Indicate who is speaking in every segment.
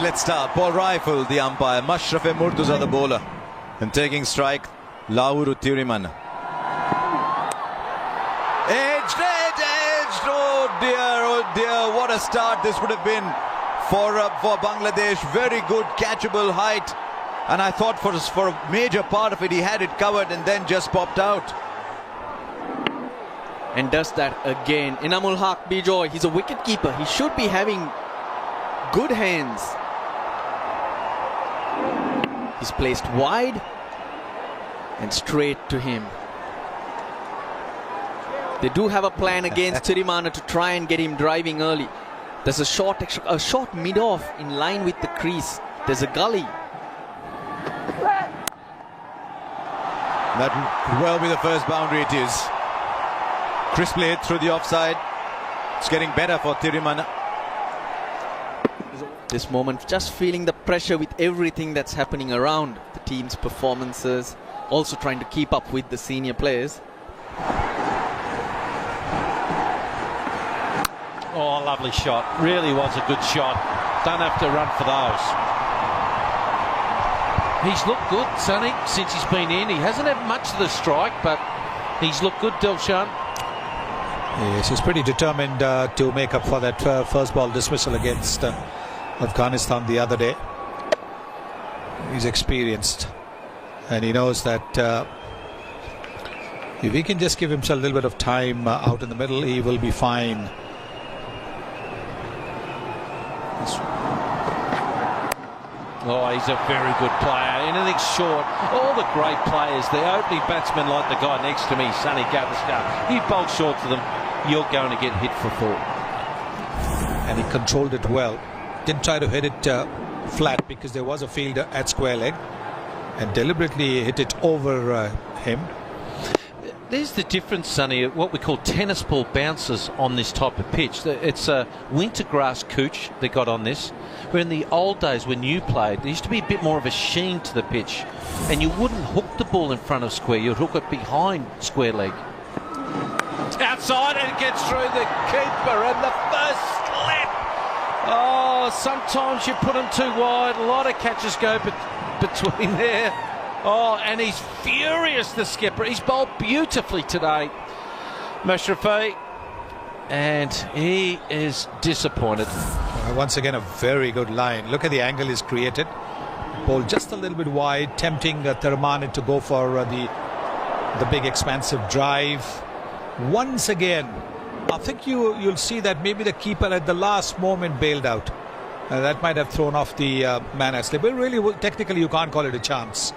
Speaker 1: Let's start. Paul Rifle, the umpire. Mashraf Murtuza, the bowler. And taking strike, Lauru Tiriman. Edged. Oh dear, what a start this would have been for Bangladesh. Very good catchable height. And I thought for a major part of it, he had it covered and then just popped out.
Speaker 2: And does that again. Inamul Haq Bijoy, he's a wicket keeper. He should be having good hands. He's placed wide and straight to him. They do have a plan against Tirimana to try and get him driving early. There's a short mid-off in line with the crease. There's a gully.
Speaker 1: That could well be the first boundary. It is. Crisply hit through the offside. It's getting better for Tirimana.
Speaker 2: This moment, just feeling the pressure with everything that's happening around the team's performances. Also trying to keep up with the senior players.
Speaker 3: Oh, lovely shot. Really was a good shot. Don't have to run for those. He's looked good, Sonny, since he's been in. He hasn't had much of the strike, but he's looked good, Dilshan.
Speaker 4: Yes, he's pretty determined to make up for that first ball dismissal against Afghanistan the other day. He's experienced, and he knows that if he can just give himself a little bit of time out in the middle, he will be fine.
Speaker 3: Oh, he's a very good player. Anything short, all the great players, the opening batsmen like the guy next to me, Sonny Gavaskar, you bowl short to them, you're going to get hit for 4.
Speaker 4: And he controlled it well. Didn't try to hit it flat because there was a fielder at square leg, and deliberately hit it over him.
Speaker 3: There's the difference, Sonny, what we call tennis ball bounces on this type of pitch. It's a winter grass couch they got on this, where in the old days when you played, there used to be a bit more of a sheen to the pitch, and you wouldn't hook the ball in front of square, you'd hook it behind square leg. It's outside and it gets through the keeper, and the first slip. Oh, sometimes you put them too wide, a lot of catches go between there. Oh, and he's furious, the skipper. He's bowled beautifully today, Mashrafi, and he is disappointed.
Speaker 4: Once again, a very good line. Look at the angle he's created. Ball just a little bit wide, tempting Tirimana to go for the big expansive drive. Once again, I think you'll see that maybe the keeper at the last moment bailed out. That might have thrown off the man at slip. But really, technically, you can't call it a chance.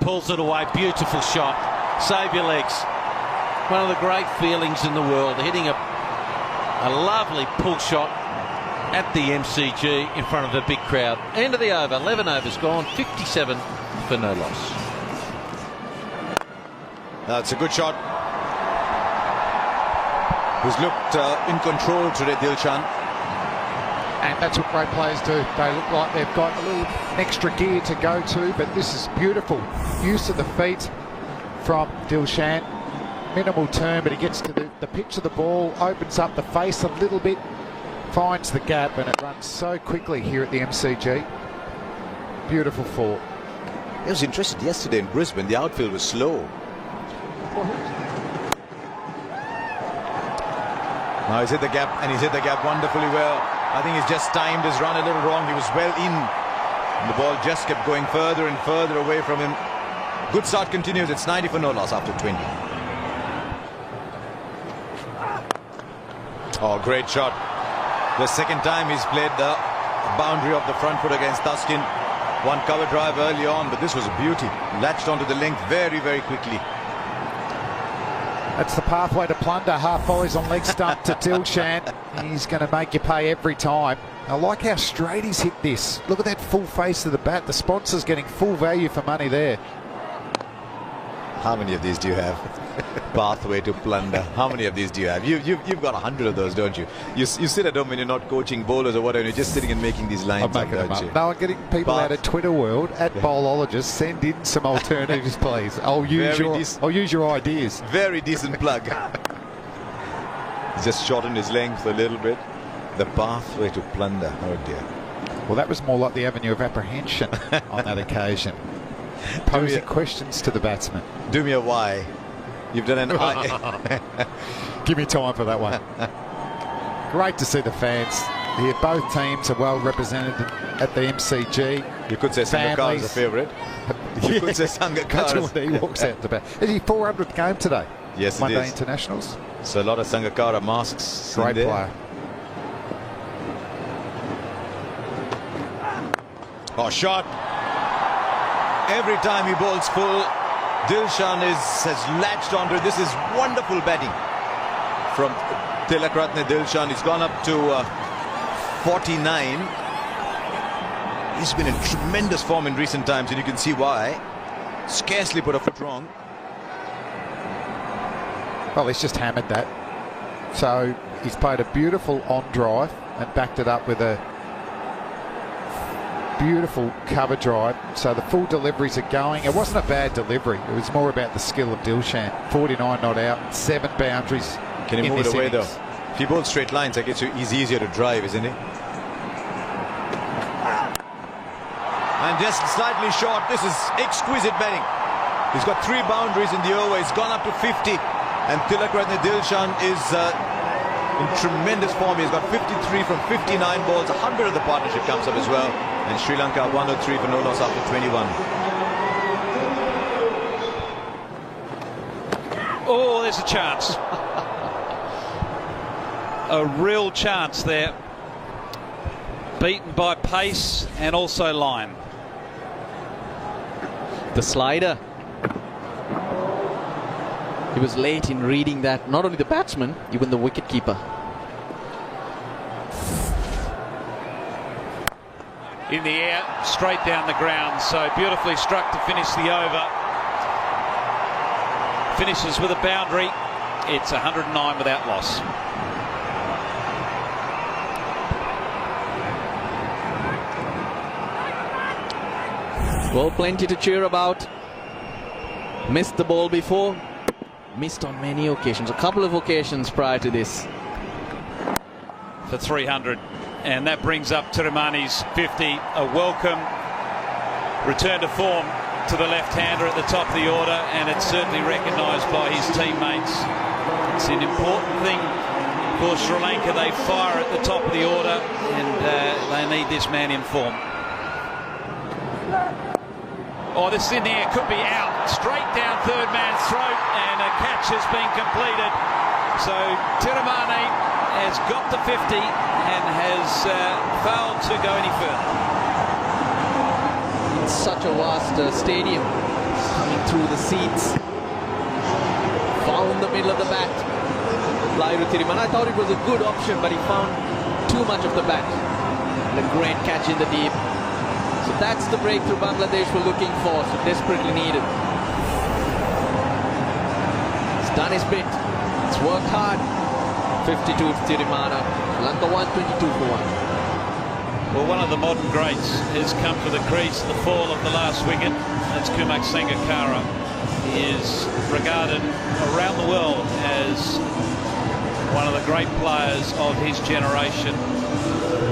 Speaker 3: Pulls it away, beautiful shot. Save your legs. One of the great feelings in the world, hitting a lovely pull shot at the MCG in front of a big crowd. End of the over, 11 overs gone, 57 for no loss.
Speaker 1: That's a good shot. Who's looked in control today, Dilshan.
Speaker 5: And that's what great players do. They look like they've got a little extra gear to go to, but this is beautiful. Use of the feet from Dilshan. Minimal turn, but he gets to the pitch of the ball, opens up the face a little bit, finds the gap, and it runs so quickly here at the MCG. Beautiful four.
Speaker 1: It was interesting yesterday in Brisbane, the outfield was slow. Now he's hit the gap, and he's hit the gap wonderfully well. I think he's just timed his run a little wrong. He was well in. And the ball just kept going further and further away from him. Good start continues. It's 90 for no loss after 20. Oh, great shot. The second time he's played the boundary of the front foot against Thaskin. One cover drive early on, but this was a beauty. Latched onto the length very, very quickly.
Speaker 5: That's the pathway to plunder. Half volleys on leg stump to Dilshan. He's going to make you pay every time. I like how straight he's hit this. Look at that full face of the bat. The sponsor's getting full value for money there.
Speaker 1: How many of these do you have? Pathway to plunder. How many of these do you have? You've got 100 of those, don't you? You sit at home when you're not coaching bowlers or whatever. You're just sitting and making these lines.
Speaker 5: I'm making them up. No, I'm getting people out of Twitter world at Bowlologists. Send in some alternatives, please. I'll use your ideas.
Speaker 1: Very decent plug. He's just shortened his length a little bit. The pathway to plunder. Oh dear.
Speaker 5: Well, that was more like the avenue of apprehension on that occasion. Posing questions to the batsman.
Speaker 1: Do me a Y. You've done an I.
Speaker 5: Give me time for that one. Great to see the fans here. Both teams are well represented at the MCG.
Speaker 1: You could say Sangakkara is a favourite. You could say Sangakkara.
Speaker 5: That's what he walks out the back. Is he 400th game today?
Speaker 1: Yes, it
Speaker 5: Monday
Speaker 1: is.
Speaker 5: Internationals.
Speaker 1: So a lot of Sangakkara masks.
Speaker 5: Great
Speaker 1: in there.
Speaker 5: player.
Speaker 1: Oh, shot. Every time he bowls full, Dilshan has latched onto it. This is wonderful batting from Tilakratne Dilshan. He's gone up to 49. He's been in tremendous form in recent times, and you can see why. Scarcely put a foot wrong.
Speaker 5: Well, he's just hammered that. So he's played a beautiful on drive and backed it up with a beautiful cover drive. So the full deliveries are going. It wasn't a bad delivery. It was more about the skill of Dilshan. 49 not out, 7 boundaries.
Speaker 1: Can he
Speaker 5: in
Speaker 1: move it
Speaker 5: this
Speaker 1: away
Speaker 5: innings.
Speaker 1: though? If he bowls straight lines, I guess he's easier to drive, isn't he? And just slightly short. This is exquisite batting. He's got 3 boundaries in the over. He's gone up to 50. And Tilakratne Dilshan is in tremendous form. He's got 53 from 59 balls. 100 of the partnership comes up as well. And Sri Lanka 103 for no loss after 21.
Speaker 6: Oh, there's a chance. A real chance there. Beaten by pace and also line.
Speaker 2: The slider. He was late in reading that. Not only the batsman, even the wicketkeeper.
Speaker 6: In the air, straight down the ground. So beautifully struck to finish the over. Finishes with a boundary. It's 109 without loss.
Speaker 2: Well, plenty to cheer about. Missed the ball before. Missed on many occasions. A couple of occasions prior to this.
Speaker 6: For 300. And that brings up Tiramani's 50. A welcome return to form to the left-hander at the top of the order, and it's certainly recognised by his teammates. It's an important thing for Sri Lanka. They fire at the top of the order, and they need this man in form. Oh, this in the air could be out. Straight down third man's throat, and a catch has been completed. So Tiramani has got to 50 and has failed to go any further.
Speaker 2: It's such a vast stadium. Coming through the seats. Found the middle of the bat. Lairu Thirimana. I thought it was a good option, but he found too much of the bat. And a great catch in the deep. So that's the breakthrough Bangladesh were looking for, so desperately needed. He's done his bit. It's worked hard. 52 to Thirimana. Lanka 122 for 1.
Speaker 6: Well, one of the modern greats has come to the crease at the fall of the last wicket. That's Kumak Sangakkara. He is regarded around the world as one of the great players of his generation.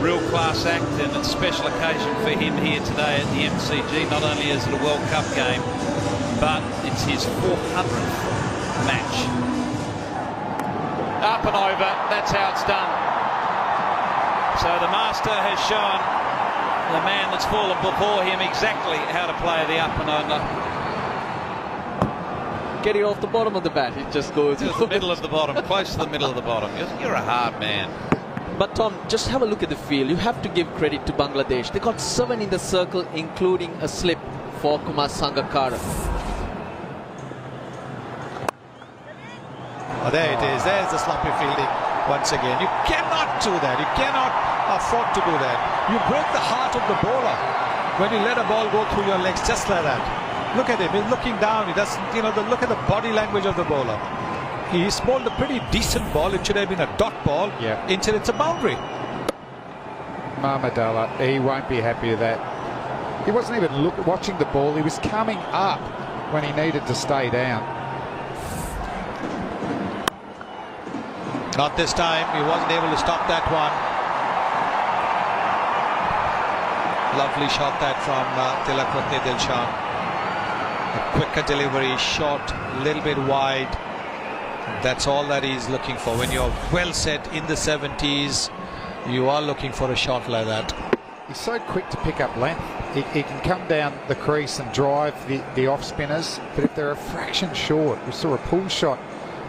Speaker 6: Real class act, and it's a special occasion for him here today at the MCG. Not only is it a World Cup game, but it's his 400th match. Up and over, that's how it's done. So the master has shown the man that's fallen before him exactly how to play the up and over.
Speaker 2: Get it off the bottom of the bat. It just goes.
Speaker 6: To the middle of the bottom, close to the middle of the bottom. You're a hard man.
Speaker 2: But Tom, just have a look at the field. You have to give credit to Bangladesh. They got 7 in the circle, including a slip for Kumar Sangakkara.
Speaker 4: Oh, there it is. There's the sloppy fielding once again. You cannot do that. You cannot afford to do that. You break the heart of the bowler when you let a ball go through your legs just like that. Look at him. He's looking down. He doesn't, look at the body language of the bowler. He's bowled a pretty decent ball. It should have been a dot ball.
Speaker 5: Yeah.
Speaker 4: Until it's a boundary.
Speaker 5: Mamadala, he won't be happy with that. He wasn't even watching the ball. He was coming up when he needed to stay down.
Speaker 4: Not this time. He wasn't able to stop that one. Lovely shot that from Tilakratne Dilshan. A quicker delivery, short, a little bit wide. That's all that he's looking for. When you're well set in the 70s, you are looking for a shot like that.
Speaker 5: He's so quick to pick up length. He can come down the crease and drive the off spinners, but if they're a fraction short, we saw a pull shot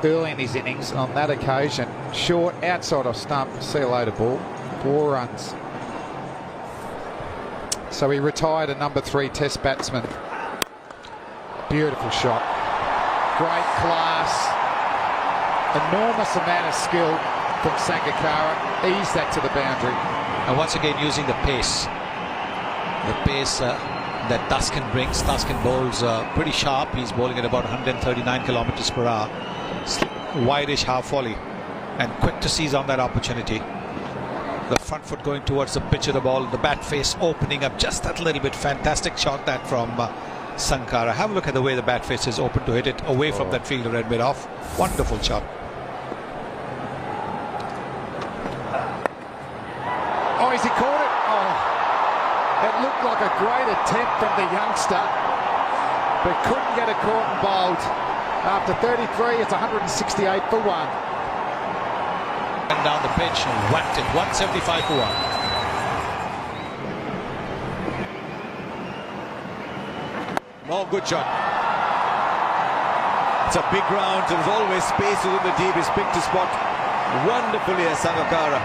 Speaker 5: early in his innings on that occasion. Short, outside off stump, see you later ball. 4 runs. So he retired a number 3 test batsman. Beautiful shot. Great class. Enormous amount of skill from Sangakkara. Ease that to the boundary.
Speaker 4: And once again using the pace. The pace that Dustin brings. Dustin bowls pretty sharp. He's bowling at about 139 kilometers per hour. Wide-ish half volley. And quick to seize on that opportunity. The front foot going towards the pitch of the ball. The bat face opening up just that little bit. Fantastic shot that from Sangakkara. Have a look at the way the bat face is open to hit it away from that fielder and mid-off. Wonderful shot.
Speaker 5: Oh, has he caught it? Oh, it looked like a great attempt from the youngster, but couldn't get it caught and bowled. After 33, it's 168 for 1.
Speaker 4: And down the pitch, whacked it. 175 for 1.
Speaker 1: Oh, good shot. It's a big ground, so there's always space within the deep. He's picked his spot wonderfully as Sangakkara.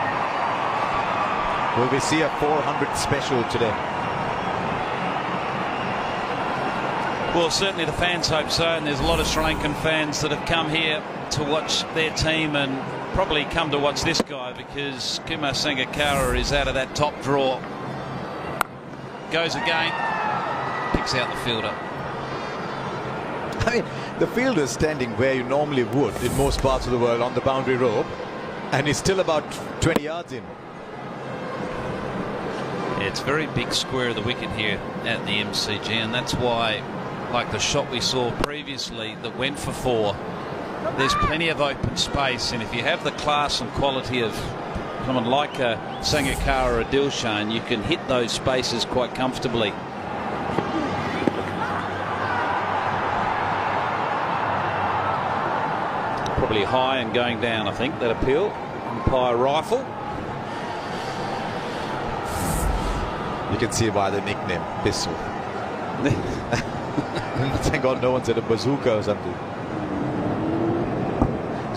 Speaker 1: Will we see a 400 special today?
Speaker 6: Well, certainly the fans hope so, and there's a lot of Sri Lankan fans that have come here to watch their team and probably come to watch this guy, because Kumar Sangakkara is out of that top draw. Goes again, picks out the fielder.
Speaker 1: I mean, the fielder is standing where you normally would in most parts of the world on the boundary rope, and he's still about 20 yards in.
Speaker 6: It's a very big square of the wicket here at the MCG, and that's why, like the shot we saw previously that went for 4, there's plenty of open space, and if you have the class and quality of someone like Sangakkara or Dilshan, you can hit those spaces quite comfortably. Probably high and going down, I think, that appeal. Umpire rifle.
Speaker 1: You can see why the nickname Pistol. Thank God no one said a bazooka or something.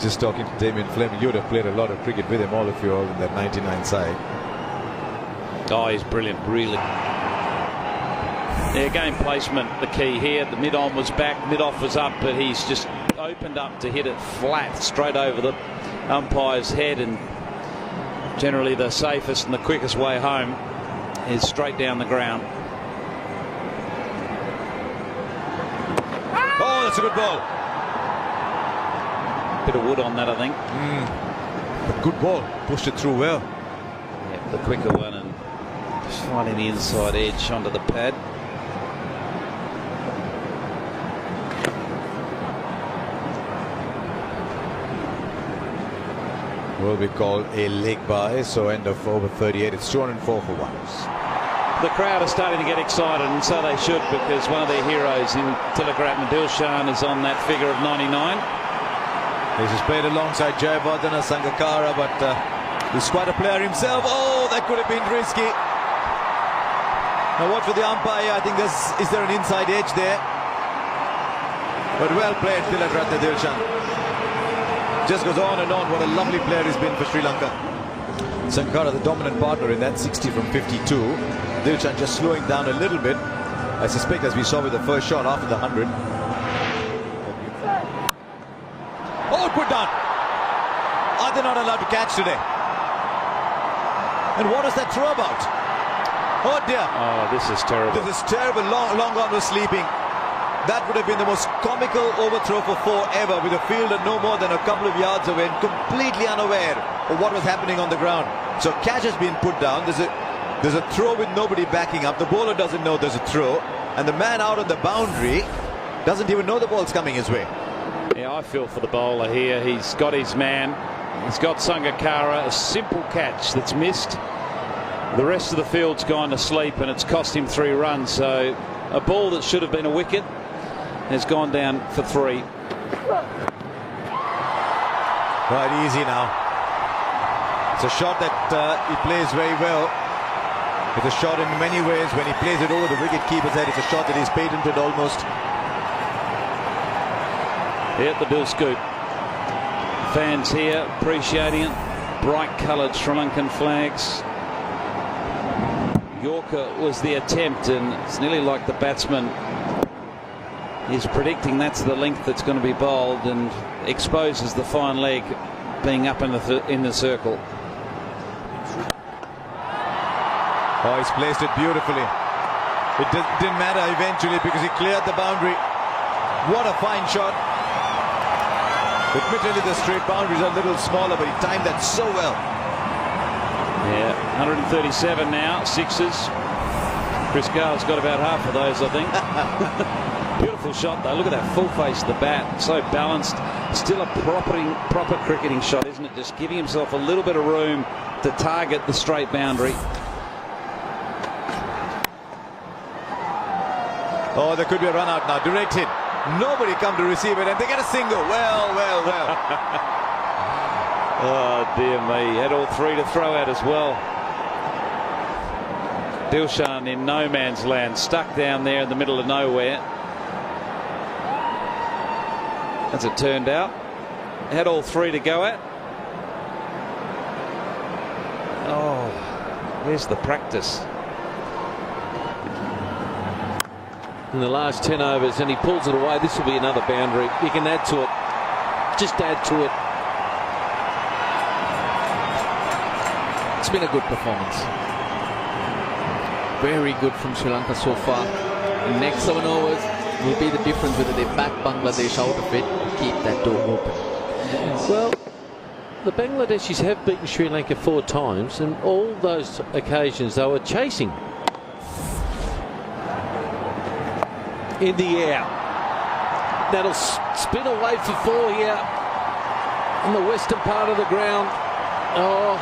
Speaker 1: Just talking to Damien Fleming. You would have played a lot of cricket with him, all of you, all in that 99 side.
Speaker 6: Oh, he's brilliant, really. Yeah, game placement, the key here. The mid-on was back, mid-off was up, but he's just opened up to hit it flat, straight over the umpire's head, and generally the safest and the quickest way home is straight down the ground.
Speaker 1: Oh, that's a good ball.
Speaker 6: Bit of wood on that, I think.
Speaker 1: But good ball. Pushed it through well.
Speaker 6: Yeah, the quicker one, and just finding the inside edge onto the pad.
Speaker 1: Will be called a leg by, so end of over 38. It's 204 for 1.
Speaker 6: The crowd are starting to get excited, and so they should, because one of their heroes in Tilakratne Dilshan is on that figure of 99.
Speaker 1: He's just played alongside Jayawardene Sangakkara, but he's quite a player himself. Oh, that could have been risky. Now watch for the umpire. I think is there an inside edge there? But well played, Tilakratne Dilshan. Just goes on and on. What a lovely player he's been for Sri Lanka. Sangakkara, the dominant partner in that 60 from 52. Dilshan just slowing down a little bit. I suspect, as we saw with the first shot after the 100. Oh, put down. Are they not allowed to catch today? And what is that throw about? Oh dear.
Speaker 6: Oh, this is terrible.
Speaker 1: This is terrible. Long on was sleeping. That would have been the most comical overthrow for 4 ever, with a fielder no more than a couple of yards away and completely unaware of what was happening on the ground. So catch has been put down. There's a throw with nobody backing up. The bowler doesn't know there's a throw, and the man out on the boundary doesn't even know the ball's coming his way.
Speaker 6: Yeah, I feel for the bowler here. He's got his man. He's got Sangakkara. A simple catch that's missed. The rest of the field's gone to sleep, and it's cost him 3 runs. So a ball that should have been a wicket has gone down for 3.
Speaker 1: Right, easy now. It's a shot that he plays very well. It's a shot in many ways. When he plays it over the wicket keeper's head, it's a shot that he's patented almost.
Speaker 6: Here at the Bill Scoop. Fans here appreciating it. Bright coloured Sri Lankan flags. Yorker was the attempt, and it's nearly like the batsman is predicting that's the length that's going to be bowled, and exposes the fine leg being up in the circle.
Speaker 1: Oh, he's placed it beautifully. It didn't matter eventually because he cleared the boundary. What a fine shot. Admittedly, the straight boundaries are a little smaller, but he timed that so well.
Speaker 6: Yeah, 137 now, sixes. Chris Gale's got about half of those, I think. Beautiful shot, though. Look at that full face of the bat. So balanced. Still a proper cricketing shot, isn't it? Just giving himself a little bit of room to target the straight boundary.
Speaker 1: Oh, there could be a run out now. Direct hit. Nobody come to receive it, and they get a single. Well.
Speaker 6: Oh, dear me. Had all 3 to throw at as well. Dilshan in no man's land, stuck down there in the middle of nowhere. As it turned out, had all 3 to go at. Oh, where's the practice?
Speaker 3: In the last 10 overs, and he pulls it away. This will be another boundary. You can add to it. Just add to it.
Speaker 2: It's been a good performance. Very good from Sri Lanka so far. The next 7 overs will be the difference whether they back Bangladesh out of it or keep that door open.
Speaker 3: Well, the Bangladeshis have beaten Sri Lanka 4 times, and all those occasions they were chasing. In the air. That'll spin away for 4 here in the western part of the ground. Oh,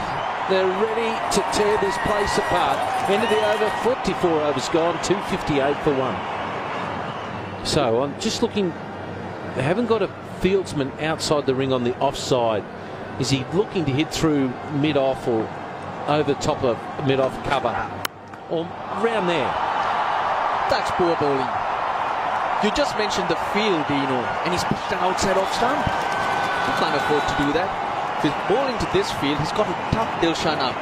Speaker 3: they're ready to tear this place apart. End of the over, 44 overs gone, 258 for 1. So I'm just looking. They haven't got a fieldsman outside the ring on the offside. Is he looking to hit through mid-off or over top of mid-off cover? Or round there?
Speaker 2: That's poor bowling. You just mentioned the field, Dino, and he's pushed an outside off stump. He can't afford to do that. If he's bowling to this field, he's got to tuck Dilshan up.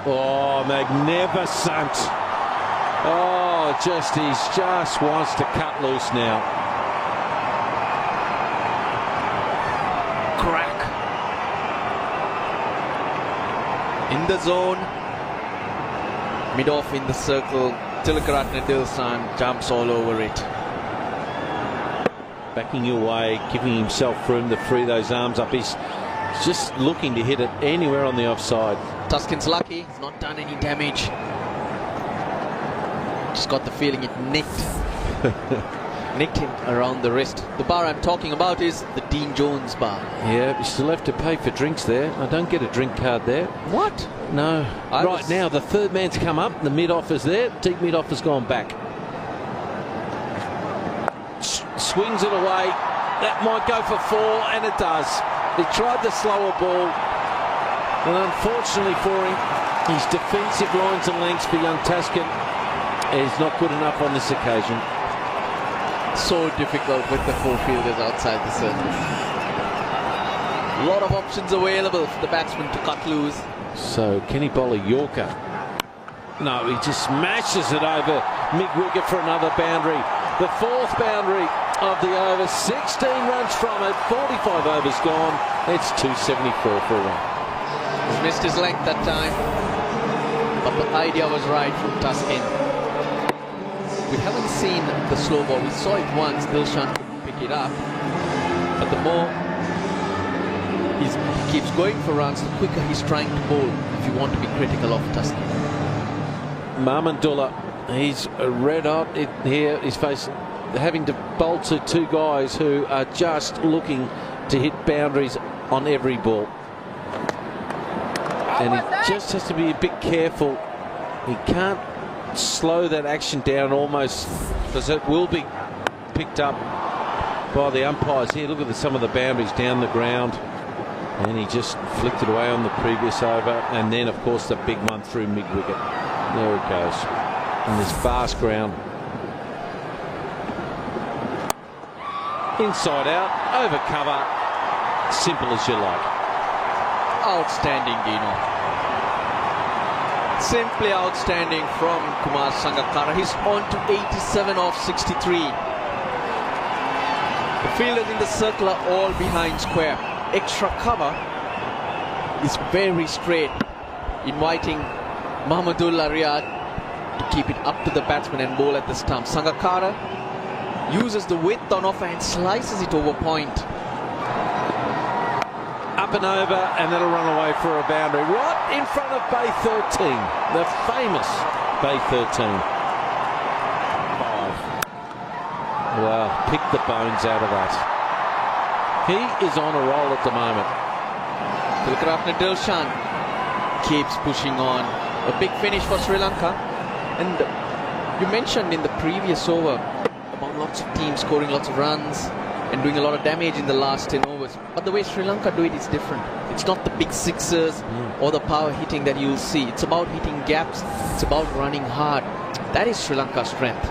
Speaker 3: Oh, magnificent. Oh, he just wants to cut loose now.
Speaker 2: Crack. In the zone. Mid-off in the circle. Tilakaratne Dilshan jumps all over it.
Speaker 3: Backing away, giving himself room to free those arms up. He's just looking to hit it anywhere on the offside.
Speaker 2: Tuskin's lucky. He's not done any damage. Just got the feeling it nicked him around the wrist. The bar I'm talking about is the Dean Jones bar.
Speaker 3: Yeah, you still have to pay for drinks there. I don't get a drink card there.
Speaker 2: What?
Speaker 3: No. Right now, the third man's come up. The mid-off is there. Deep mid-off has gone back. Swings it away. That might go for 4, and it does. He tried the slower ball, and unfortunately for him, his defensive lines and lengths for young Tuskin is not good enough on this occasion.
Speaker 2: So difficult with the 4 fielders outside the circle. A lot of options available for the batsman to cut loose.
Speaker 3: So can he bowl a Yorker? No, he just smashes it over mid-wicket for another boundary. The 4th boundary of the over, 16 runs from it, 45 overs gone. It's 274 for 1.
Speaker 2: He's missed his length that time, but the idea was right from Tuskin. We haven't seen the slow ball. We saw it once. Dilshan couldn't pick it up, but the more he keeps going for runs, the quicker he's trying to bowl. If you want to be critical of Tuskin.
Speaker 3: Mahmudullah, he's red hot here. He's facing having to bowl to 2 guys who are just looking to hit boundaries on every ball. and he just has to be a bit careful. He can't slow that action down almost, because it will be picked up by the umpires here. Look at some of the boundaries down the ground, and he just flicked it away on the previous over, and then of course the big one through mid-wicket. There it goes on this fast ground. Inside out, over cover, simple as you like.
Speaker 2: Outstanding, Dino. Simply outstanding from Kumar Sangakkara. He's on to 87 off 63. The fielders in the circle are all behind square. Extra cover is very straight, inviting Mahmudullah Riyad to keep it up to the batsman and bowl at the stump. Sangakkara uses the width on offer and slices it over point.
Speaker 3: Up and over, and that'll run away for a boundary. Right in front of Bay 13, the famous Bay 13. 5. Wow, pick the bones out of that. He is on a roll at the moment.
Speaker 2: Tilakaratne Dilshan keeps pushing on. A big finish for Sri Lanka. And you mentioned in the previous over about lots of teams scoring lots of runs and doing a lot of damage in the last 10 overs. But the way Sri Lanka do it is different. It's not the big sixers or the power hitting that you'll see. It's about hitting gaps. It's about running hard. That is Sri Lanka's strength.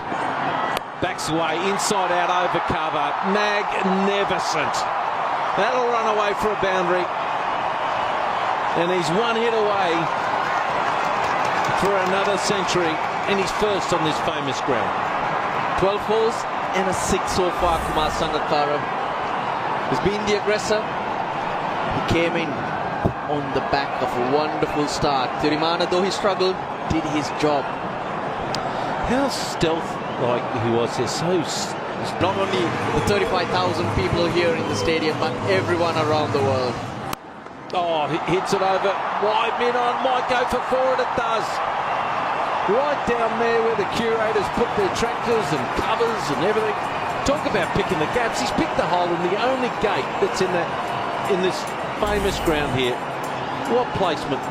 Speaker 3: Backs away, inside out, over cover. Magnificent. That'll run away for a boundary. And he's one hit away for another century, and he's first on this famous ground.
Speaker 2: 12 holes and a 6 so far. Kumar Sangakkara has been the aggressor. He came in on the back of a wonderful start. Thirimana, though he struggled, did his job.
Speaker 3: How stealth-like he was here.
Speaker 2: Not only the 35,000 people here in the stadium, but everyone around the world.
Speaker 3: Oh, he hits it over wide mid-on. Might go for 4, and it does. Right down there where the curators put their tractors and covers and everything. Talk about picking the gaps. He's picked the hole in the only gate that's in this famous ground here. What placement.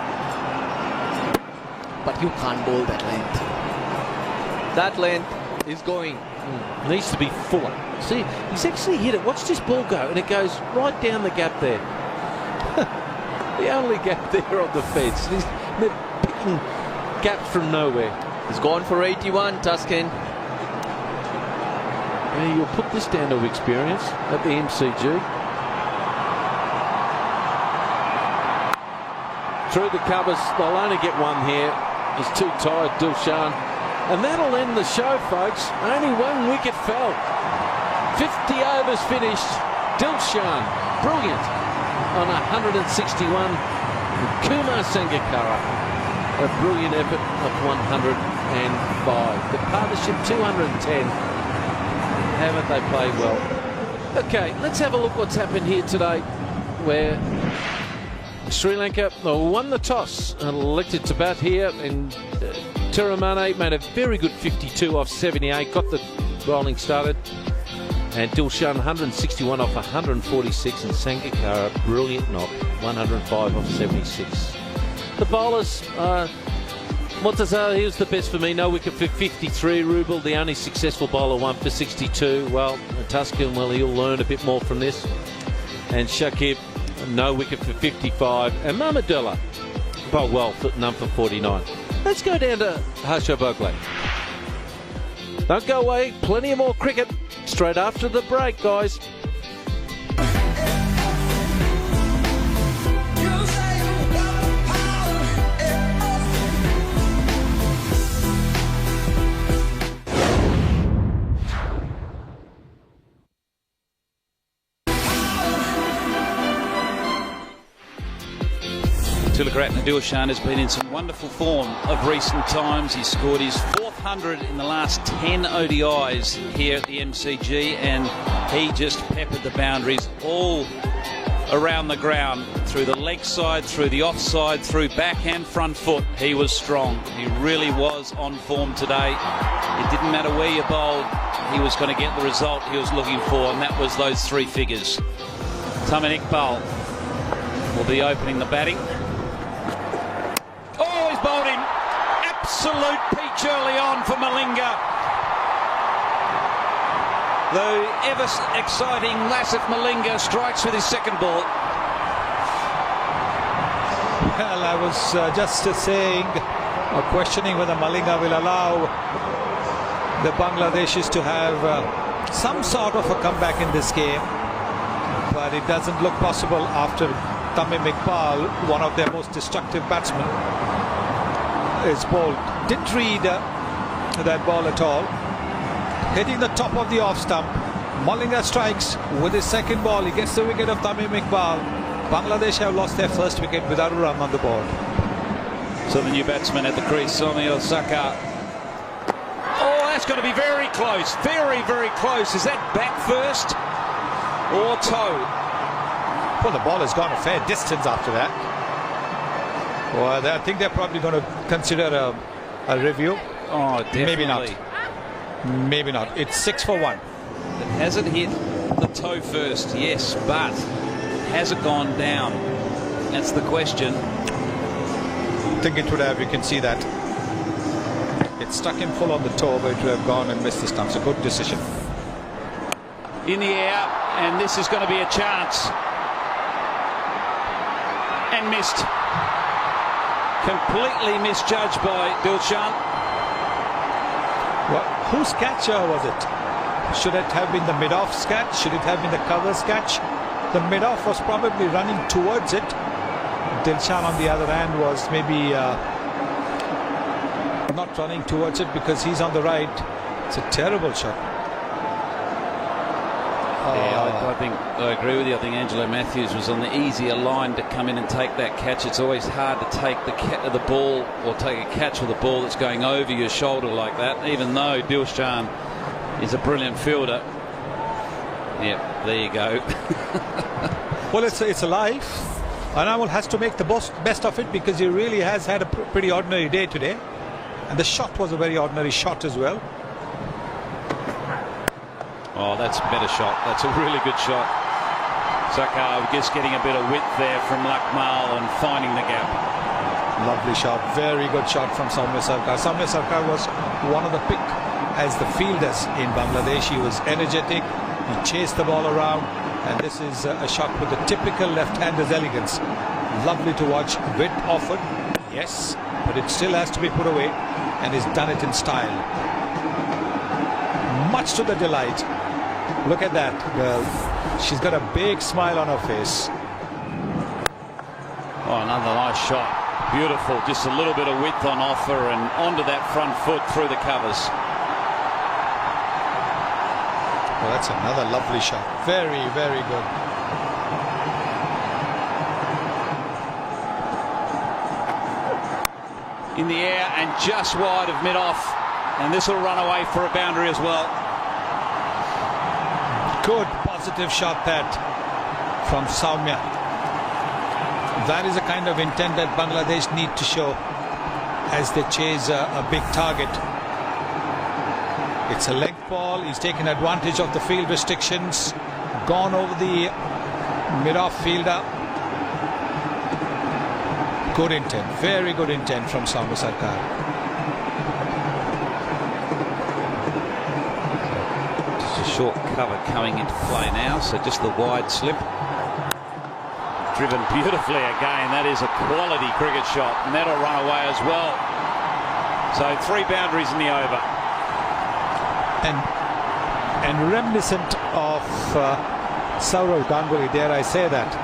Speaker 2: But you can't bowl that length. That length is going.
Speaker 3: Needs to be fuller. See, he's actually hit it. Watch this ball go, and it goes right down the gap there. The only gap there on the fence. They're picking gaps from nowhere.
Speaker 2: He's gone for 81, Tuscan.
Speaker 3: Yeah, you'll put this down to experience at the MCG. Through the covers, they'll only get one here. He's too tired, Dilshan. And that'll end the show, folks. Only 1 wicket fell. 50 overs finished. Dilshan, brilliant on 161. And Kumar Sangakkara, a brilliant effort of 105. The partnership 210. Haven't they played well? Okay, let's have a look what's happened here today, where Sri Lanka won the toss and elected to bat here, and Thirimana made a very good 52 off 78, got the bowling started, and Dilshan 161 off 146, and Sangakkara brilliant knock 105 off 76. The bowlers, Murtaza, he was the best for me, no wicket for 53. Rubel, the only successful bowler, 1 for 62. Well, Tuscan, well, he'll learn a bit more from this. And Shakib, no wicket for 55. And Mahmudullah bowled well, none for 49. Let's go down to Harsha Bhogle. Don't go away, plenty of more cricket straight after the break, guys.
Speaker 6: Tilakaratne Dilshan has been in some wonderful form of recent times. He scored his 400 in the last 10 ODIs here at the MCG, and he just peppered the boundaries all around the ground, through the leg side, through the offside, through back and front foot. He was strong. He really was on form today. It didn't matter where you bowled, he was going to get the result he was looking for, and that was those 3 figures. Tamin Iqbal will be opening the batting. absolute peach early on for Malinga. The ever exciting Lasith Malinga strikes with his second ball.
Speaker 4: Well, I was just saying or questioning whether Malinga will allow the Bangladeshis to have some sort of a comeback in this game, but it doesn't look possible after Tamim Iqbal, one of their most destructive batsmen, is bowled. Didn't read that ball at all. Hitting the top of the off stump. Malinga strikes with his second ball. He gets the wicket of Tamim Iqbal. Bangladesh have lost their first wicket without a run on the board.
Speaker 6: So the new batsman at the crease, Soumya Sarkar. Oh, that's going to be very close. Very, very close. Is that back first or toe?
Speaker 4: Well, the ball has gone a fair distance after that. Well, I think they're probably going to consider a review.
Speaker 6: Oh, definitely.
Speaker 4: Maybe not. Maybe not. It's 6 for 1.
Speaker 6: It hasn't hit the toe first, yes, but has it gone down? That's the question.
Speaker 4: I think it would have. You can see that. It struck him full on the toe, but it would have gone and missed the stump. So good decision.
Speaker 6: In the air, and this is going to be a chance. And missed. Completely misjudged by Dilshan.
Speaker 4: Well, whose catch was it? Should it have been the mid-off catch? Should it have been the covers catch? The mid-off was probably running towards it. Dilshan on the other hand was maybe not running towards it because he's on the right. It's a terrible shot.
Speaker 6: Yeah, I think I agree with you. I think Angelo Matthews was on the easier line to come in and take that catch. It's always hard to take the ball or take a catch with a ball that's going over your shoulder like that, even though Dilshan is a brilliant fielder. Yep, there you go.
Speaker 4: Well, it's a life. Anamul has to make the best of it because he really has had a pretty ordinary day today. And the shot was a very ordinary shot as well.
Speaker 6: Oh, that's a better shot. That's a really good shot. Sarkar just getting a bit of width there from Lakmal and finding the gap.
Speaker 4: Lovely shot. Very good shot from Soumya Sarkar. Soumya Sarkar was one of the pick as the fielders in Bangladesh. He was energetic. He chased the ball around. And this is a shot with the typical left-hander's elegance. Lovely to watch. Width offered. Yes. But it still has to be put away. And he's done it in style. Much to the delight. Look at that girl. She's got a big smile on her face.
Speaker 6: Oh, another nice shot. Beautiful. Just a little bit of width on offer and onto that front foot through the covers.
Speaker 4: Well, that's another lovely shot. Very, very good.
Speaker 6: In the air and just wide of mid-off. And this will run away for a boundary as well.
Speaker 4: Good positive shot that from Soumya. That is the kind of intent that Bangladesh need to show as they chase a big target. It's a length ball. He's taken advantage of the field restrictions. Gone over the mid-off fielder. Good intent. Very good intent from Soumya Sarkar.
Speaker 6: Short cover coming into play now, so just the wide slip. Driven beautifully again. That is a quality cricket shot, and that'll run away as well. So 3 boundaries in the over.
Speaker 4: And reminiscent of Sourav Ganguly, dare I say that.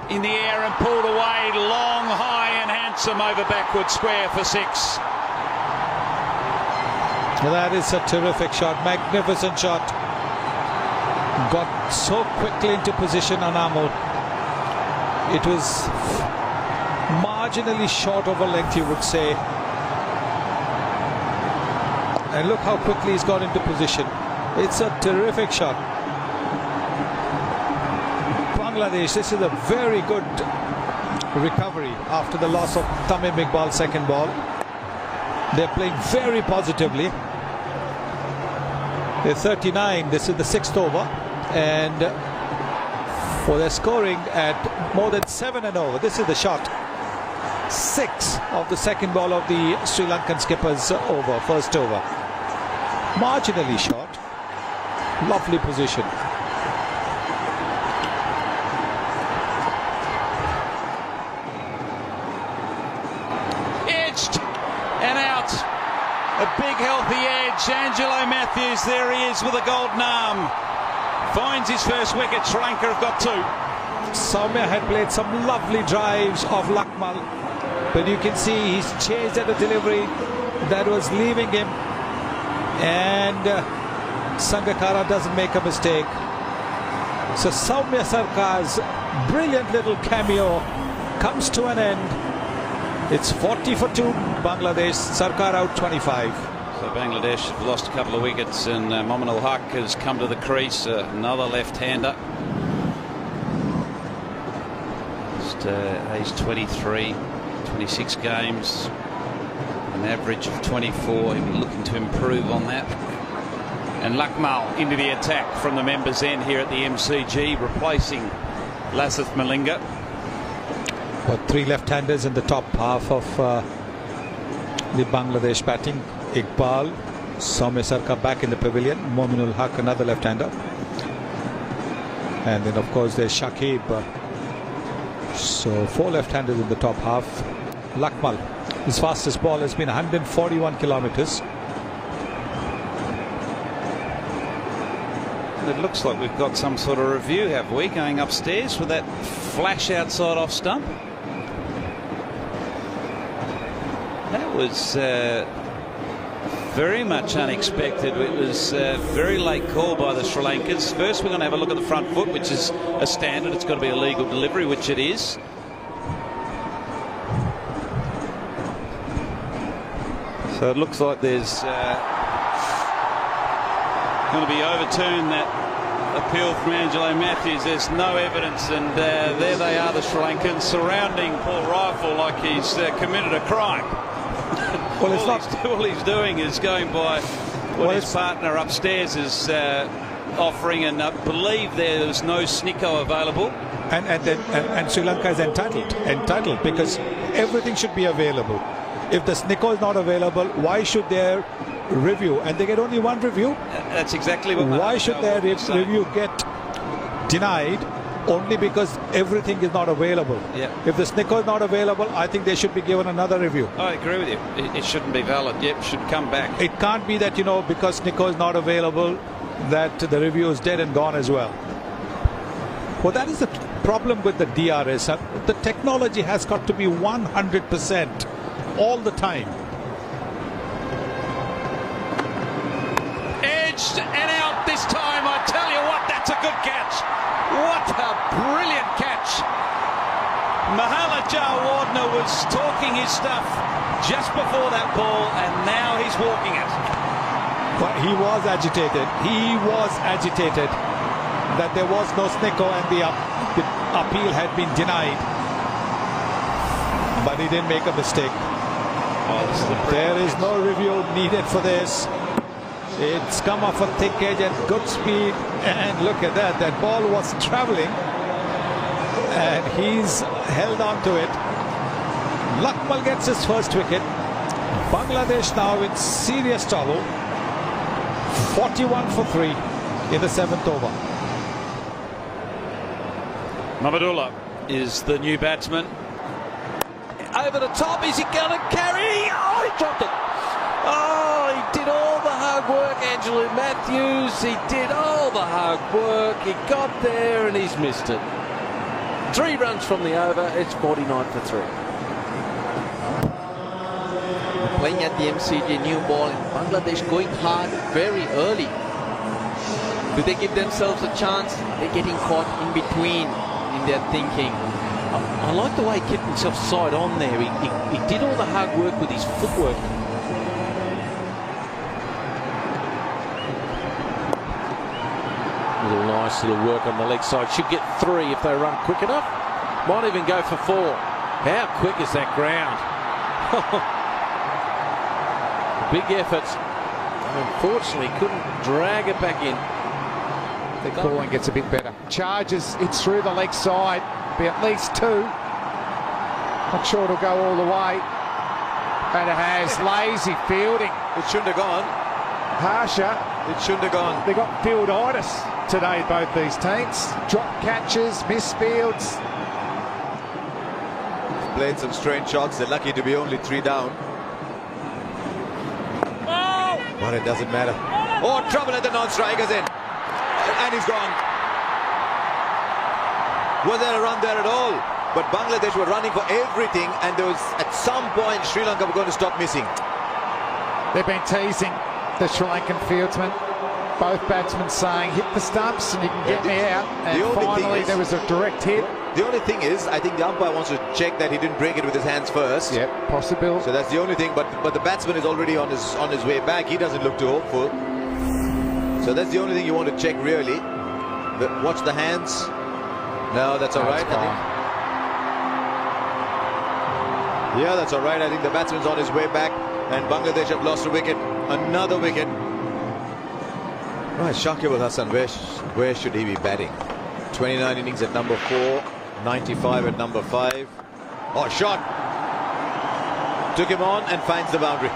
Speaker 6: In the air and pulled away, long, high and handsome over backward square for 6.
Speaker 4: That is a terrific shot, magnificent shot. Got so quickly into position on Anamul. It was marginally short of a length, you would say. And look how quickly he's got into position. It's a terrific shot. Bangladesh, this is a very good recovery after the loss of Tamim Iqbal's second ball. They're playing very positively. They're 39. This is the 6th over. And well, they're scoring at more than 7 and over. This is the shot. 6 of the second ball of the Sri Lankan skipper's over, first over. Marginally short. Lovely position.
Speaker 6: Edged and out. A big healthy edge. Angelo Matthews, there he is with a golden arm. Finds his first wicket. Sri Lanka have got 2.
Speaker 4: Soumya had played some lovely drives of Lakmal, but you can see he's chased at a delivery that was leaving him, and Sangakkara doesn't make a mistake. So Soumya Sarkar's brilliant little cameo comes to an end. It's 40 for 2, Bangladesh. Sarkar out 25.
Speaker 6: So Bangladesh have lost a couple of wickets, and Mominul Haq has come to the crease, another left-hander. Age 23, 26 games, an average of 24. He'll be looking to improve on that. And Lakmal into the attack from the members' end here at the MCG, replacing Lasith Malinga.
Speaker 4: Got 3 left-handers in the top half of the Bangladesh batting. Iqbal, Soumya Sarkar back in the pavilion, Mominul Haq another left-hander, and then of course there's Shakib. So 4 left-handers in the top half. Lakmal, his fastest ball has been 141 kilometers.
Speaker 6: It looks like we've got some sort of review, have we, going upstairs with that flash outside off stump? That was very much unexpected. It was a very late call by the Sri Lankans. First, we're going to have a look at the front foot, which is a standard. It's got to be a legal delivery, which it is. So it looks like there's going to be overturned, that appeal from Angelo Matthews. There's no evidence, and there they are, the Sri Lankans, surrounding Paul Rifle like he's committed a crime.
Speaker 4: Well, it's
Speaker 6: all he's doing is going by what his partner upstairs is offering, and I believe there's no Snicko available.
Speaker 4: And Sri Lanka is entitled because everything should be available. If the Snicko is not available, why should their review, and they get only 1 review?
Speaker 6: That's exactly what.
Speaker 4: Why should their review get denied only because everything is not available?
Speaker 6: Yeah.
Speaker 4: If the Snicko is not available, I think they should be given another review.
Speaker 6: I agree with you. It shouldn't be valid. Yep, should come back.
Speaker 4: It can't be that, because Snicko is not available, that the review is dead and gone as well. Well, that is the problem with the DRS. The technology has got to be 100% all the time.
Speaker 6: Edged and out this time. I tell you what, that's a good catch. What a brilliant catch. Mahala Jawardena was talking his stuff just before that ball, and now he's walking it.
Speaker 4: But he was agitated. He was agitated that there was no Snicko and the appeal had been denied. But he didn't make a mistake. There is no review needed for this. It's come off a thick edge at good speed, and look at that. That ball was traveling, and he's held on to it. Lakmal gets his first wicket. Bangladesh now in serious trouble. 41 for 3 in the 7th over.
Speaker 6: Mahmudullah is the new batsman.
Speaker 3: Over the top, is he going to carry? Oh, he dropped it. Oh, he did all the hard work, Angelo Matthews. He did all the hard work. He got there and he's missed it. 3 runs from the over. It's 49 for 3.
Speaker 2: Playing at the MCG, new ball, and Bangladesh going hard very early. Do they give themselves a chance? They're getting caught in between in their thinking.
Speaker 3: I like the way he kept himself side on there. He did all the hard work with his footwork. Nice little work on the leg side. Should get 3 if they run quick enough. Might even go for 4. How quick is that ground? Big efforts. Unfortunately, couldn't drag it back in.
Speaker 5: The calling gets a bit better. Charges, it's through the leg side. Be at least 2. Not sure it'll go all the way. And it has lazy fielding.
Speaker 1: It shouldn't have gone.
Speaker 5: Harsher.
Speaker 1: It shouldn't have gone.
Speaker 5: They got fielditis today, both these teams. Drop catches, missed fields.
Speaker 1: Played some strange shots. They're lucky to be only 3 down. But it doesn't matter. Oh, trouble at the non-strikers in. And he's gone. Was there a run there at all? But Bangladesh were running for everything, and there was, at some point, Sri Lanka were going to stop missing.
Speaker 5: They've been teasing the Sri Lankan fieldsmen. Both batsmen saying, hit the stumps and you can get me out. And finally there was a direct hit.
Speaker 1: The only thing is, I think the umpire wants to check that he didn't break it with his hands first.
Speaker 5: Yep, possible.
Speaker 1: So that's the only thing. But the batsman is already on his way back. He doesn't look too hopeful. So that's the only thing you want to check, really. But watch the hands. No, that's all right. Yeah, that's all right. I think the batsman's on his way back, and Bangladesh have lost a wicket. Another wicket. Right, Shakib Al Hasan, where should he be batting? 29 innings at number 4, 95 at number 5. Oh, shot! Took him on and finds the boundary.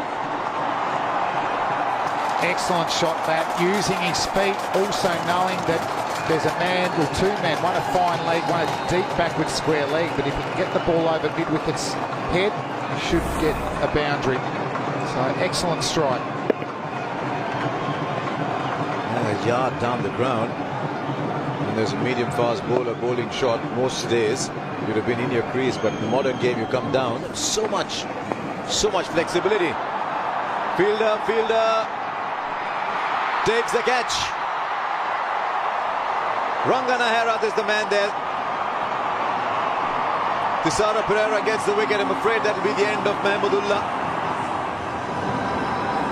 Speaker 5: Excellent shot that, using his feet, also knowing that there's a man or 2 men, one a fine leg, one a deep backward square leg, but if he can get the ball over mid-wicket's head, he should get a boundary. So excellent strike.
Speaker 1: A yard down the ground, and there's a medium fast bowler bowling shot. Most days you'd have been in your crease, but in the modern game you come down. So much flexibility. Fielder takes the catch. Rangana Herath is the man there. Thisara Pereira gets the wicket. I'm afraid that'll be the end of Mahmudullah.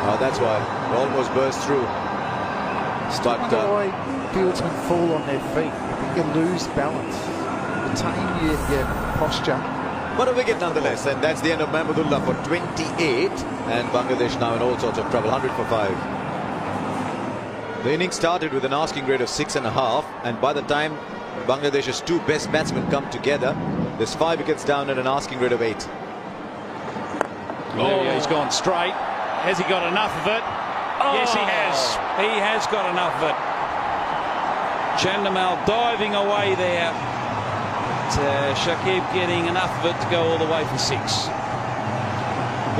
Speaker 1: Oh, that's why it almost burst through.
Speaker 5: But why fieldsmen fall on their feet? You lose balance, retain your posture.
Speaker 1: But a wicket nonetheless, and that's the end of Mahmudullah for 28, and Bangladesh now in all sorts of trouble. 100 for 5. The innings started with an asking rate of 6.5, and by the time Bangladesh's 2 best batsmen come together, there's 5 wickets down at an asking rate of 8.
Speaker 6: Oh, yeah, he's gone straight. Has he got enough of it? Oh. Yes, he has. He has got enough of it. Chandimal diving away there. Shakib getting enough of it to go all the way for 6.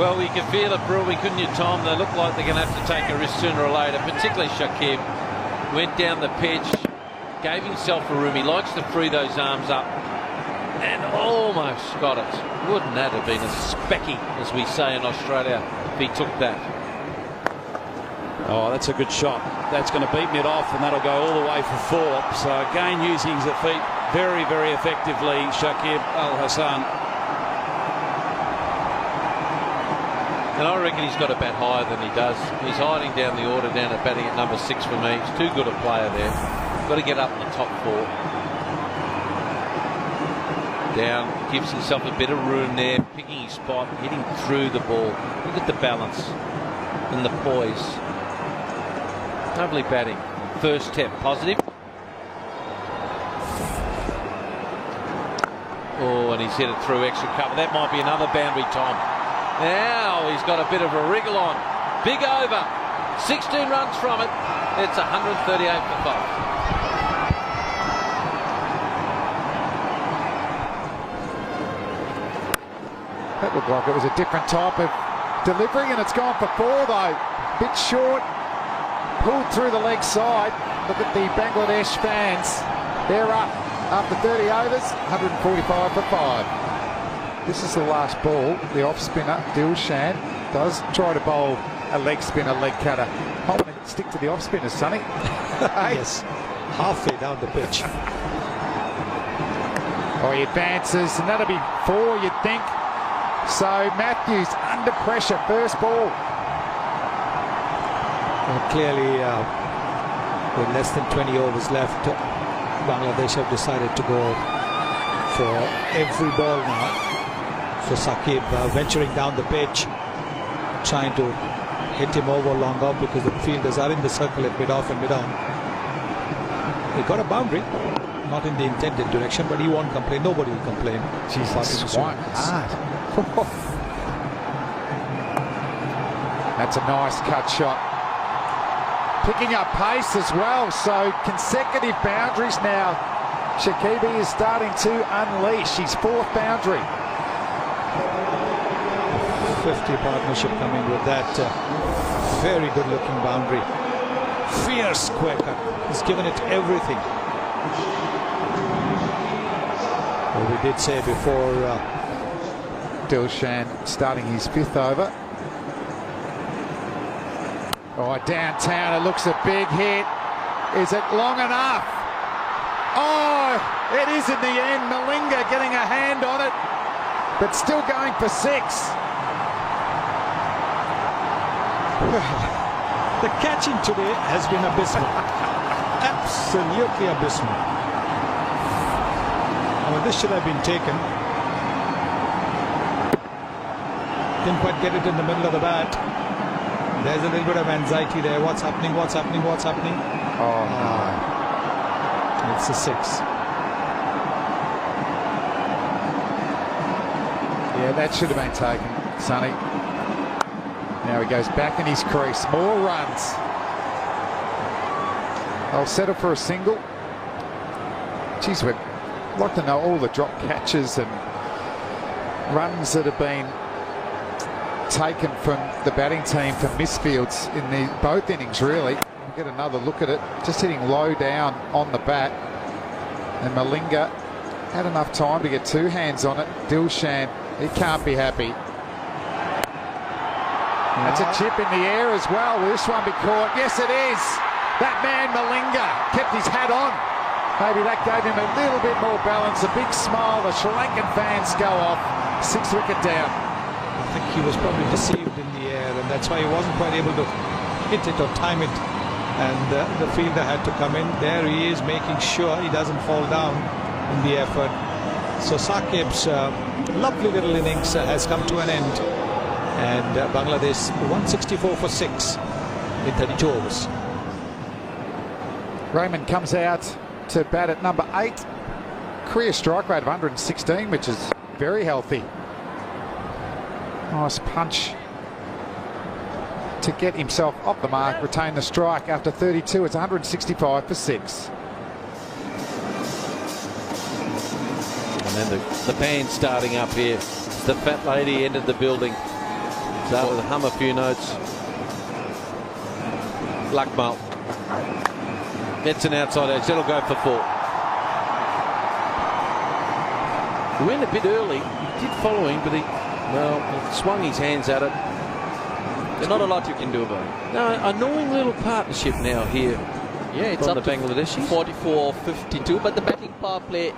Speaker 3: Well, you can feel it brewing, couldn't you, Tom? They look like they're going to have to take a risk sooner or later, particularly Shakib. Went down the pitch, gave himself a room. He likes to free those arms up, and almost got it. Wouldn't that have been a specky, as we say in Australia, if he took that?
Speaker 6: Oh, that's a good shot. That's going to beat mid off, and that'll go all the way for 4. So again, using his feet very, very effectively, Shakib Al Hasan.
Speaker 3: And I reckon he's got to bat higher than he does. He's hiding down the order down at batting at number 6 for me. He's too good a player there. Got to get up in the top 4. Down, gives himself a bit of room there, picking his spot, hitting through the ball. Look at the balance and the poise. Lovely batting. First step positive. Oh, and he's hit it through extra cover. That might be another boundary, Tom. Now he's got a bit of a wriggle on. Big over. 16 runs from it. It's 138 for 5.
Speaker 5: That looked like it was a different type of delivery, and it's gone for 4 though. Bit short. Pulled through the leg side. Look at the Bangladesh fans. They're up after 30 overs, 145 for 5. This is the last ball. The off spinner, Dilshan, does try to bowl a leg spinner, leg cutter. I want to stick to the off spinners, Sonny.
Speaker 4: Yes, halfway down the pitch.
Speaker 5: Oh, he advances, and that'll be 4, you'd think. So Matthews under pressure, first ball.
Speaker 4: Clearly, with less than 20 overs left, Bangladesh have decided to go for every ball now. So Shakib venturing down the pitch, trying to hit him over long off because the fielders are in the circle at mid-off and mid-on. He got a boundary. not in the intended direction, but he won't complain. Nobody will complain.
Speaker 5: Jesus, swung hard. That's a nice cut shot. Picking up pace as well, so consecutive boundaries now. Shakibi is starting to unleash his 4th boundary.
Speaker 4: 50 partnership coming with that very good looking boundary. Fierce square cut. He's given it everything. Well, we did say before
Speaker 5: Dilshan starting his 5th over. Oh, downtown, it looks a big hit. Is it long enough? Oh, it is in the end. Malinga getting a hand on it, but still going for 6.
Speaker 4: the catching today has been abysmal. Absolutely abysmal. I mean, this should have been taken. Didn't quite get it in the middle of the bat. There's a little bit of anxiety there. What's happening? What's happening? What's happening?
Speaker 5: Oh, no.
Speaker 4: It's a 6.
Speaker 5: Yeah, that should have been taken, Sonny. Now he goes back in his crease. More runs. I'll settle for a single. Geez, we'd like to know all the drop catches and runs that have been taken from the batting team for misfields in both innings, really. We'll get another look at it. Just hitting low down on the bat. And Malinga had enough time to get 2 hands on it. Dilshan, he can't be happy. That's a chip in the air as well. Will this one be caught? Yes, it is. That man Malinga kept his hat on. Maybe that gave him a little bit more balance. A big smile. The Sri Lankan fans go off. 6th wicket down.
Speaker 4: I think he was probably deceived in the air, and that's why he wasn't quite able to hit it or time it. And the fielder had to come in. There he is, making sure he doesn't fall down in the effort. So Saqib's lovely little innings has come to an end. And Bangladesh 164 for 6 in 32 overs.
Speaker 5: Raymond comes out to bat at number 8. Career strike rate of 116, which is very healthy. Nice punch to get himself off the mark, retain the strike after 32. It's 165 for 6.
Speaker 3: And then the band starting up here. The fat lady entered the building. Started to hum a few notes. Luckmal gets an outside edge. That'll go for 4. He went a bit early. He did follow him, but he swung his hands at it.
Speaker 2: There's not a lot you can do about it.
Speaker 3: No, annoying little partnership now here.
Speaker 2: Yeah, it's
Speaker 3: from
Speaker 2: up
Speaker 3: the
Speaker 2: to
Speaker 3: Bangladeshis.
Speaker 2: 44-52, but the batting power play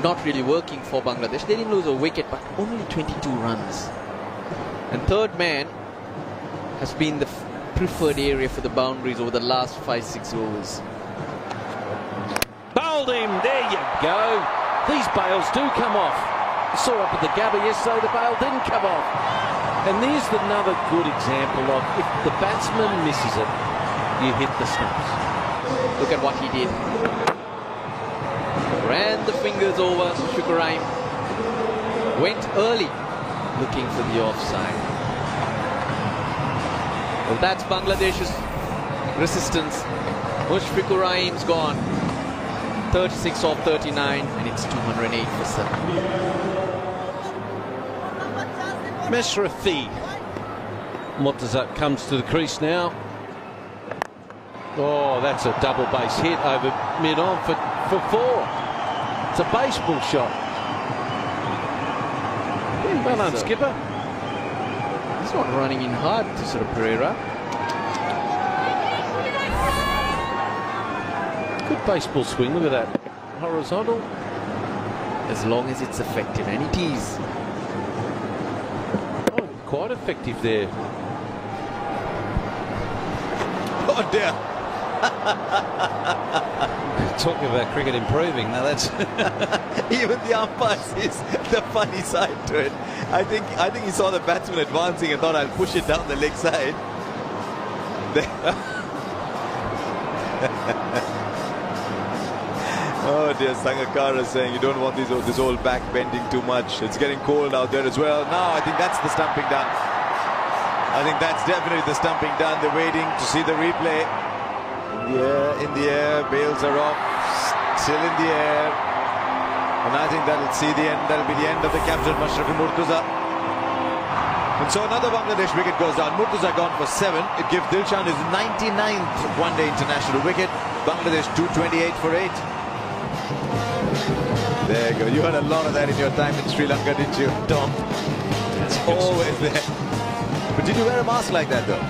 Speaker 2: not really working for Bangladesh. They didn't lose a wicket, but only 22 runs. And third man has been the preferred area for the boundaries over the last 5-6 overs.
Speaker 3: Bowled him. There you go. These bails do come off. I saw up at the Gabba yesterday, the bail didn't come off. And there's another good example of if the batsman misses it, you hit the stumps.
Speaker 2: Look at what he did. Ran the fingers over Shukuraim. Went early, looking for the offside. Well, that's Bangladesh's resistance. Mushfiqur Rahim's gone. 36 off 39, and it's 208 for 7.
Speaker 3: Mashrafi. Murtaza comes to the crease now. Oh, that's a double base hit over mid-on for 4. It's a baseball shot. Well done, skipper.
Speaker 2: He's not running in hard to sort of Pereira.
Speaker 3: Good baseball swing. Look at that. Horizontal.
Speaker 2: As long as it's effective, and it is.
Speaker 3: Oh, quite effective there.
Speaker 1: Oh dear.
Speaker 3: Talking about cricket improving.
Speaker 1: Now that's even the umpire sees the funny side to it. I think he saw the batsman advancing and thought, I'll push it down the leg side. Oh dear, Sangakkara saying you don't want this old back bending too much. It's getting cold out there as well. Now I think that's the stumping done. I think that's definitely the stumping done. They're waiting to see the replay. In the air, bails are off, still in the air. And I think that'll see the end. That'll be the end of the captain, Mashrafi Murtuza. And so another Bangladesh wicket goes down. Murtuza gone for 7. It gives Dilshan his 99th one-day international wicket. Bangladesh 228 for 8. There you go. You had a lot of that in your time in Sri Lanka, didn't you, Tom? It's always there. But did you wear a mask like that, though?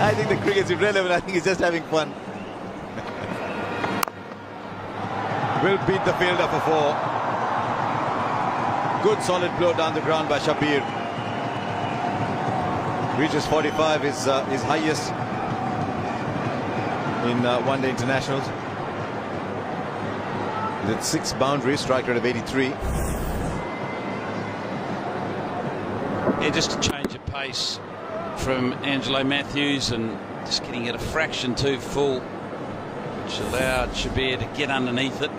Speaker 1: I think the cricket's irrelevant. I think he's just having fun. Will beat the fielder for 4. Good solid blow down the ground by Shabir. Reaches 45, his highest in one-day internationals. He's at 6 boundaries, strike rate of 83.
Speaker 6: Yeah, just a change of pace from Angelo Matthews and just getting it a fraction too full, which allowed Shabir to get underneath it.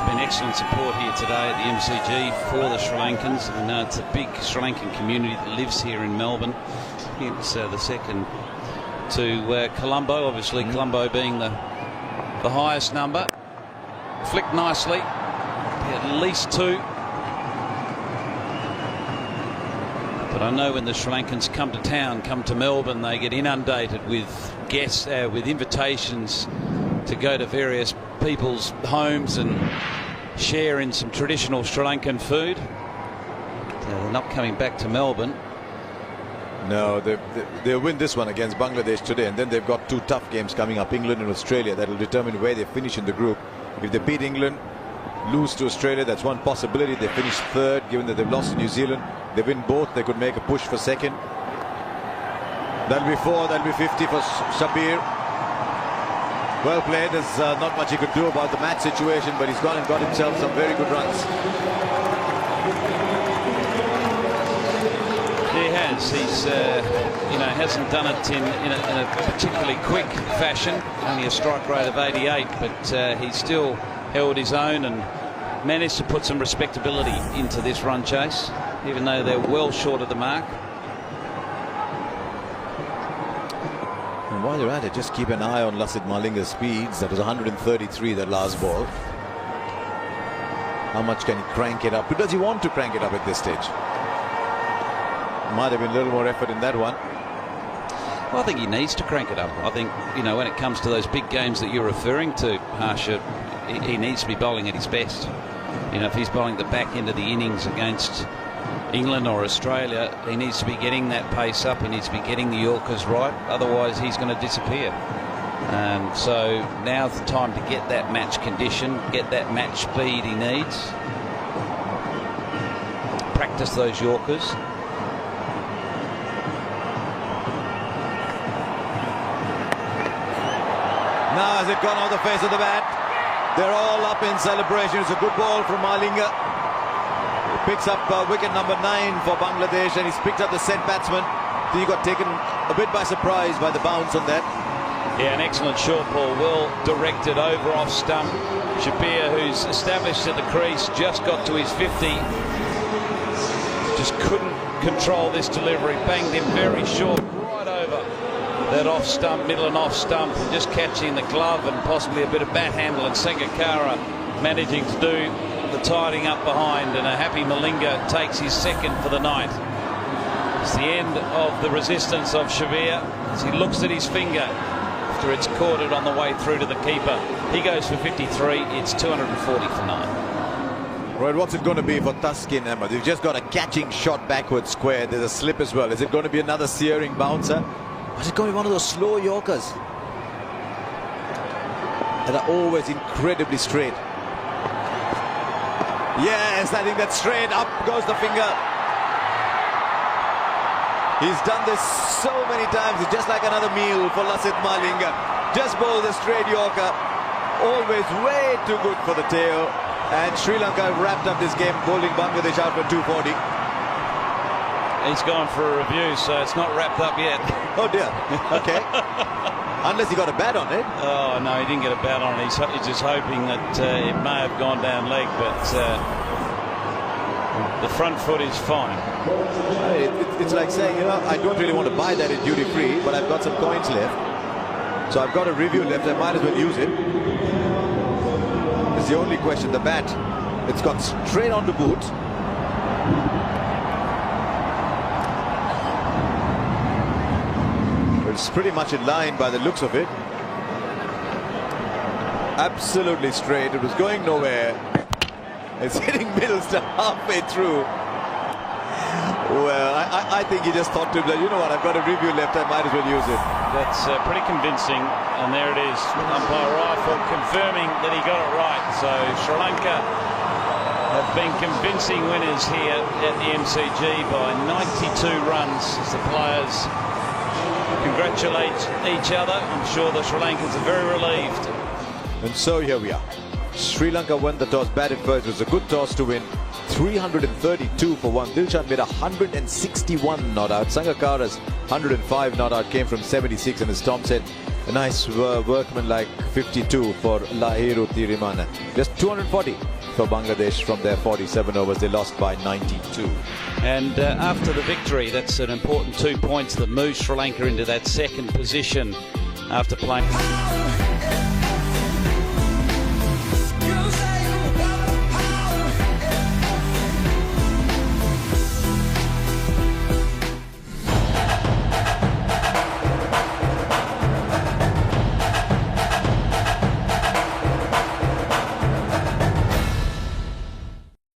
Speaker 6: Been excellent support here today at the MCG for the Sri Lankans. I know it's a big Sri Lankan community that lives here in Melbourne. It's the second to Colombo, obviously Colombo being the highest number. Flicked nicely, at least 2. But I know when the Sri Lankans come to town, come to Melbourne, they get inundated with guests, with invitations to go to various people's homes and share in some traditional Sri Lankan food. They're not coming back to Melbourne.
Speaker 1: No, they'll win this one against Bangladesh today, and then they've got 2 tough games coming up, England and Australia. That will determine where they finish in the group. If they beat England, lose to Australia, that's one possibility. They finish 3rd, given that they've lost to New Zealand. They win both, they could make a push for 2nd. That'll be 4, that'll be 50 for Shabir. Well played. There's not much he could do about the match situation, but he's gone and got himself some very good runs.
Speaker 6: He has. He's hasn't done it in a particularly quick fashion. Only a strike rate of 88, but he's still held his own and managed to put some respectability into this run chase, even though they're well short of the mark.
Speaker 1: And while you're at it, just keep an eye on Lasith Malinga's speeds. That was 133, that last ball. How much can he crank it up? Does he want to crank it up at this stage? Might have been a little more effort in that one.
Speaker 6: Well, I think he needs to crank it up. I think, when it comes to those big games that you're referring to, Harsha, he needs to be bowling at his best. If he's bowling the back end of the innings against England or Australia, he needs to be getting that pace up. He needs to be getting the Yorkers right. Otherwise, he's going to disappear. So now's the time to get that match condition, get that match speed he needs. Practice those Yorkers.
Speaker 1: Now has it gone off the face of the bat? They're all up in celebration. It's a good ball from Malinga. Picks up wicket number 9 for Bangladesh, and he's picked up the set batsman. He got taken a bit by surprise by the bounce on that.
Speaker 6: Yeah, an excellent short ball, well directed over off stump. Shabir, who's established at the crease, just got to his 50. Just couldn't control this delivery. Banged him very short, right over that off stump, middle and off stump, and just catching the glove and possibly a bit of bat handle, and Sangakkara managing to do the tidying up behind, and a happy Malinga takes his 2nd for the night. It's the end of the resistance of Shabir as he looks at his finger after it's caught it on the way through to the keeper. He goes for 53. It's 240 for 9.
Speaker 1: Right, what's it going to be for Taskin Ahmed? They've just got a catching shot backwards square. There's a slip as well. Is it going to be another searing bouncer? Or is it going to be one of those slow Yorkers that are always incredibly straight? Yes, I think that's straight. Up goes the finger. He's done this so many times. It's just like another meal for Lasith Malinga. Just bowls a straight Yorker. Always way too good for the tail. And Sri Lanka have wrapped up this game, bowling Bangladesh out for 240.
Speaker 6: He's gone for a review, so it's not wrapped up yet.
Speaker 1: Oh dear. Okay. Unless he got a bat on it.
Speaker 6: Oh no, he didn't get a bat on it. He's just hoping that it may have gone down leg, but the front foot is fine.
Speaker 1: It's like saying, you know, I don't really want to buy that in duty free, but I've got some coins left, so I've got a review left. I might as well use it. It's the only question. The bat, it's gone straight on the boot. It's pretty much in line by the looks of it. Absolutely straight. It was going nowhere. It's hitting Middleston halfway through. Well, I think he just thought to himself, you know what, I've got a review left, I might as well use it.
Speaker 6: That's pretty convincing, and there it is. Umpire Rifle confirming that he got it right. So Sri Lanka have been convincing winners here at the MCG by 92 runs as the players congratulate each other. I'm sure the Sri Lankans are very relieved.
Speaker 1: And so here we are. Sri Lanka won the toss, batted first. It was a good toss to win. 332 for one. Dilshan made 161 not out. Sangakkara's 105 not out came from 76, and as Tom said, a nice workman-like 52 for Lahiru Tirimana. Just 240 for Bangladesh from their 47 overs. They lost by 92.
Speaker 6: And after the victory, that's an important 2 points that moves Sri Lanka into that second position after playing.